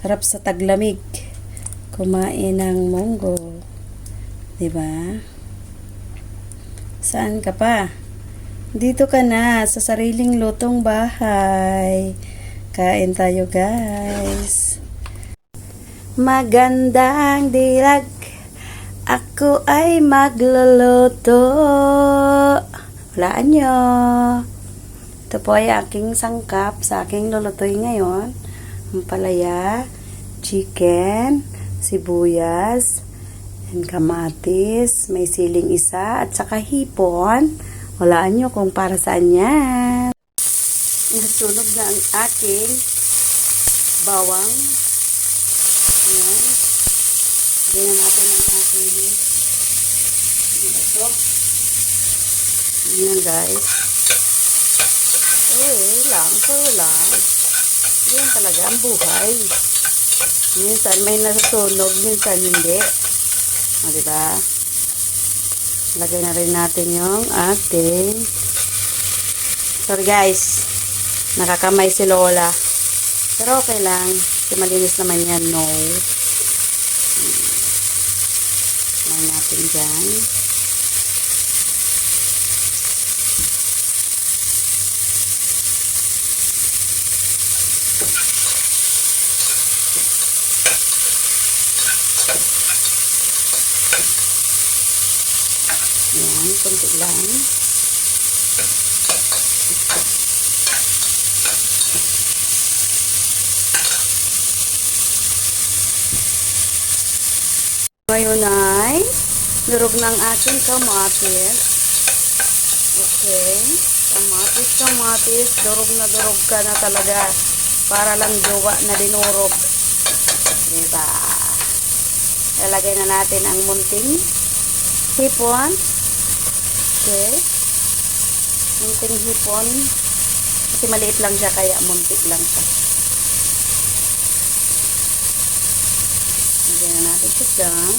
Sarap sa taglamig. Kumain ng munggo. 'Di ba? Saan ka pa? Dito ka na sa sariling lutong bahay. Kain tayo, guys. Magandang dilag. Ako ay magluluto. Walaan nyo. Ito po ay aking sangkap sa aking lulutuin ngayon. Ang palaya, chicken, sibuyas, and kamatis, may siling isa, at saka hipon. Walaan nyo kung para saan yan. Nasunog na ang aking bawang. Ayan. Lagyan na natin ang aking ito. Ayan, guys. Puro lang. Yan talaga ang buhay. Minsan may nasusunog, minsan hindi. O, diba? Lagay na rin natin yung ating... Sorry guys, nakakamay si Lola. Pero okay lang. Kasi malinis naman yan, no? Lagay natin dyan. Ayan, kunti lang. Ngayon ay durog ng ating kamatis. Okay. Kamatis. Durog ka na talaga. Para lang jowa na dinurog. Diba? Lalagay na natin ang munting hipon. Okay. Munting hipon. Kasi maliit lang siya kaya muntik lang siya. Lagyan na natin siya dyan.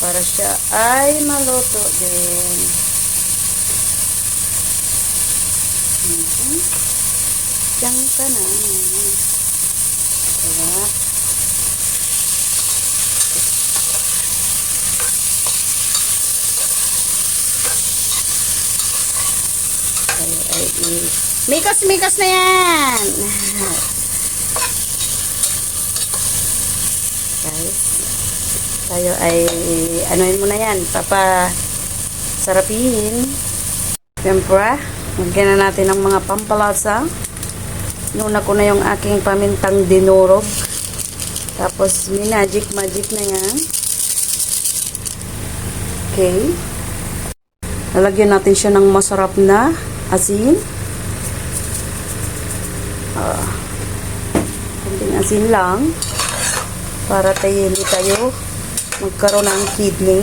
Para siya ay maluto din. Diyan ka na. Kaya Mikos na yan. Guys, tayo ay anuin mo na yan, sarapin. Siyempre, magyan na natin ng mga pampalasa. Inuna ko na yung aking pamintang dinurog. Tapos magic na yan. Okay. Lalagyan natin siya ng masarap na asin. Kunting asin lang para hindi tayo magkaroon ng kidney.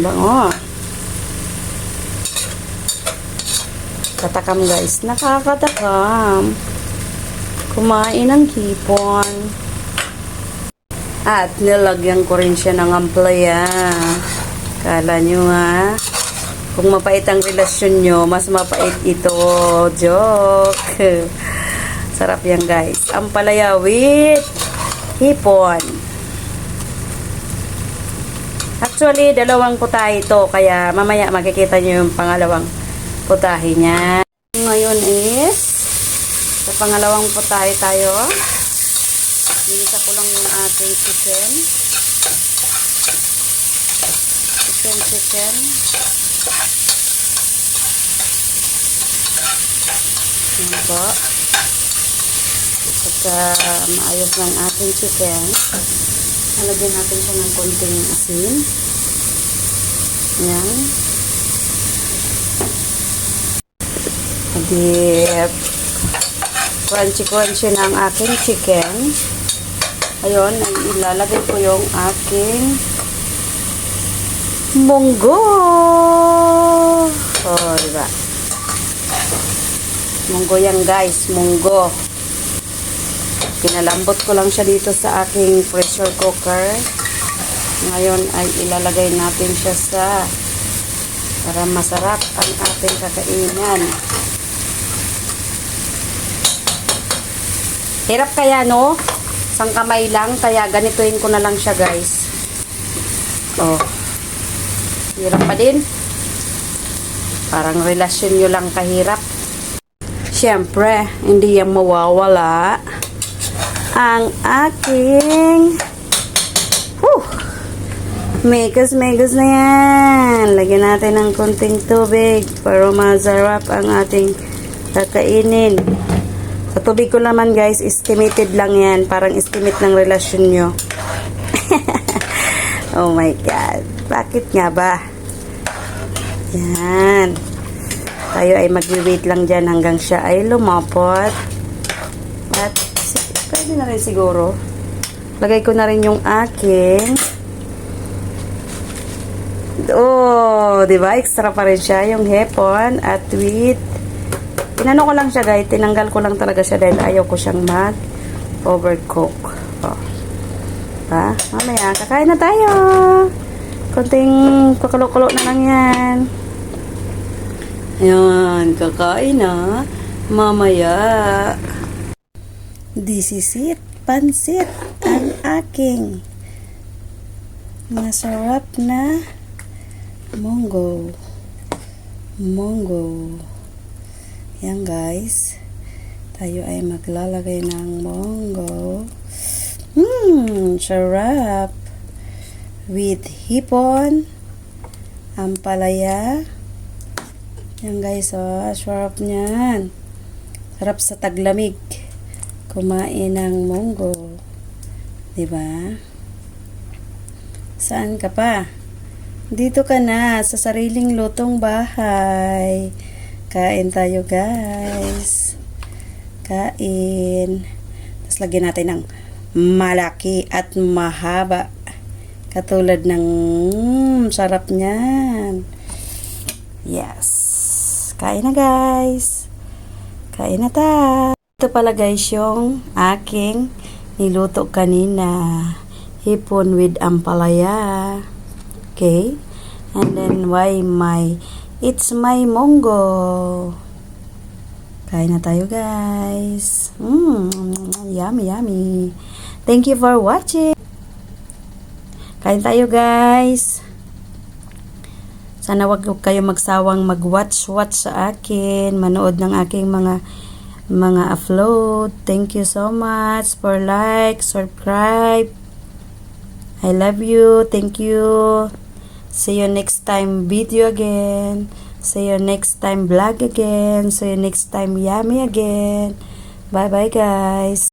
Bango. Katakam guys, nakakatakam. Kumain ng hipon. At nilagyan ko rin siya ng ampalaya. Kala nyo ha? Kung mapait ang relasyon nyo, mas mapait ito. Joke. Sarap yan guys. Ampalaya with hipon. Actually, dalawang putahe ito. Kaya mamaya makikita nyo yung pangalawang putahe niya. Ngayon is, sa pangalawang putahe tayo. Nilisa ko lang yung ating chicken. Chicken. Yan po. Pagka maayos ng ating chicken, halagyan natin siya ng konting asin. Yan. Hadip. Crunchy na ang aking chicken. Ayun, ilalagay ko yung aking munggo. Oh, diba? Munggo yan guys, munggo. Pinalambot ko lang siya dito sa aking pressure cooker. Ngayon ay ilalagay natin siya para masarap ang ating kakainan. Hirap kaya, no? Isang kamay lang, kaya ganituin ko na lang siya, guys. Oh. Hirap pa din. Parang relasyon nyo lang kahirap. Siyempre, hindi yan mawawala ang aking megas na yan. Lagyan natin ng konting tubig para masarap ang ating kakainin. Sa tubig ko naman, guys, estimated lang yan. Parang estimate ng relasyon nyo. Oh my God. Bakit nga ba? Yan. Tayo ay mag-wait lang dyan hanggang siya ay lumapot. At pwede na rin siguro. Lagay ko na rin yung aking. Oh, di ba? Extra pa rin siya yung hepon at with inano ko lang siya, guys. Tinanggal ko lang talaga siya dahil ayaw ko siyang mag-overcook. Oh. Ha? Mamaya, kakain na tayo. Konting pakulo-kulo na lang yan. Ayan, kakain na. Mamaya. This is it. Pansit. Ang aking masarap na munggo. Yan, guys. Tayo ay maglalagay ng munggo. Sarap. With hipon, ampalaya. Yan, guys, oh, sarap niyan. Sarap sa taglamig. Kumain ng munggo. Diba? Saan ka pa? Dito ka na sa sariling lutong bahay. Kain tayo, guys. Kain. Tapos lagyan natin ng malaki at mahaba. Katulad ng sarap niyan. Yes. Kain na, guys. Kain na ta. Ito pala, guys, yung aking niluto kanina. Hipon with ampalaya. Okay? And then, it's my munggo. Kain na tayo, guys. Yummy. Thank you for watching. Kain tayo, guys. Sana wag kayo magsawang mag-watch sa akin, manood ng aking mga upload. Thank you so much for like, subscribe. I love you. Thank you. See you next time video again. See you next time vlog again. See you next time yummy again. Bye bye, guys.